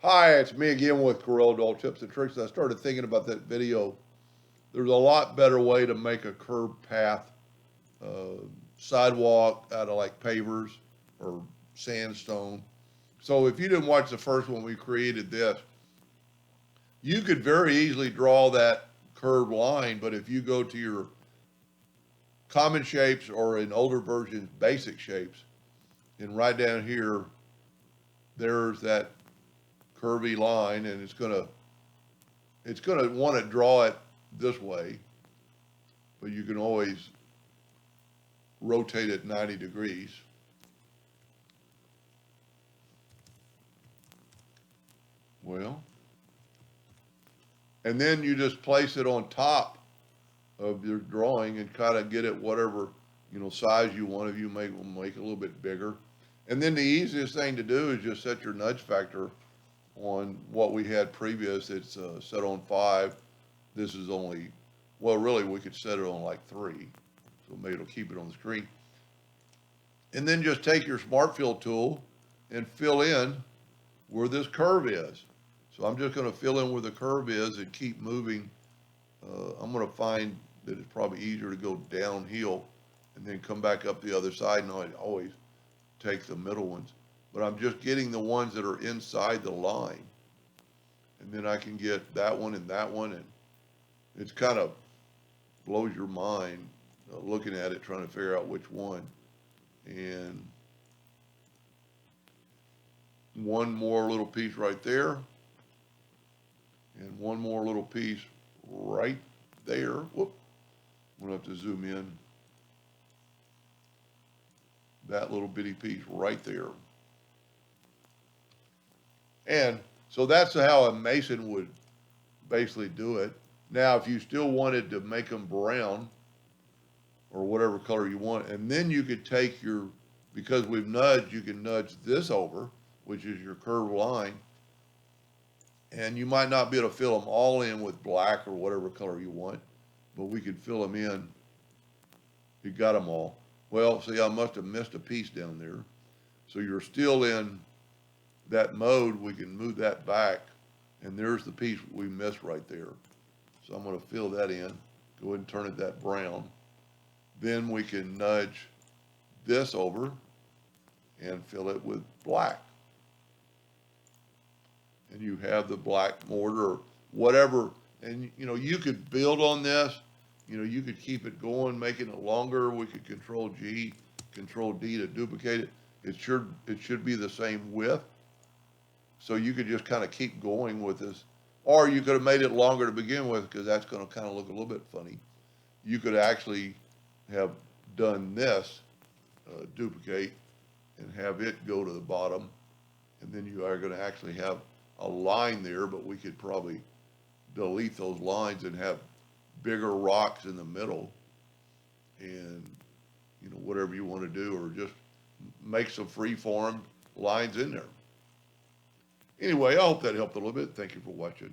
Hi, it's me again with Corel Adult Tips and Tricks. I started thinking about that video. There's a lot better way to make a curved path, uh, sidewalk out of like pavers or sandstone. So if you didn't watch the first one, we created this. You could very easily draw that curved line, but if you go to your common shapes or in older versions, basic shapes, and right down here, there's that curvy line, and it's gonna want to draw it this way, but you can always rotate it 90 degrees. Well, and then you just place it on top of your drawing and kind of get it whatever size you want. If you make it a little bit bigger, and then the easiest thing to do is just set your nudge factor on what we had previous. It's set on 5. This is only, well, really we could set it on like 3, so maybe it'll keep it on the screen. And then just take your smart fill tool and fill in where this curve is. So I'm just going to fill in where the curve is and keep moving. I'm going to find that it's probably easier to go downhill and then come back up the other side, and I always take the middle ones. But I'm just getting the ones that are inside the line. And then I can get that one, and it's kind of blows your mind looking at it, trying to figure out which one. And one more little piece right there, and one more little piece right there. Whoop, I'm gonna have to zoom in. That little bitty piece right there. And so that's how a mason would basically do it. Now, if you still wanted to make them brown or whatever color you want, and then you could take your, because we've nudged, you can nudge this over, which is your curved line, and you might not be able to fill them all in with black or whatever color you want, but we could fill them in. You got them all. Well, see, I must have missed a piece down there. So you're still in that mode. We can move that back, and there's the piece we missed right there. So I'm going to fill that in. Go ahead and turn it that brown. Then we can nudge this over and fill it with black. And you have the black mortar or whatever. And you could build on this. You could keep it going, making it longer. We could Control G, Control D to duplicate it. It should be the same width. So you could just kind of keep going with this. Or you could have made it longer to begin with, because that's going to kind of look a little bit funny. You could actually have done this, duplicate, and have it go to the bottom. And then you are going to actually have a line there, but we could probably delete those lines and have bigger rocks in the middle, and whatever you want to do, or just make some free-form lines in there. Anyway, I hope that helped a little bit. Thank you for watching.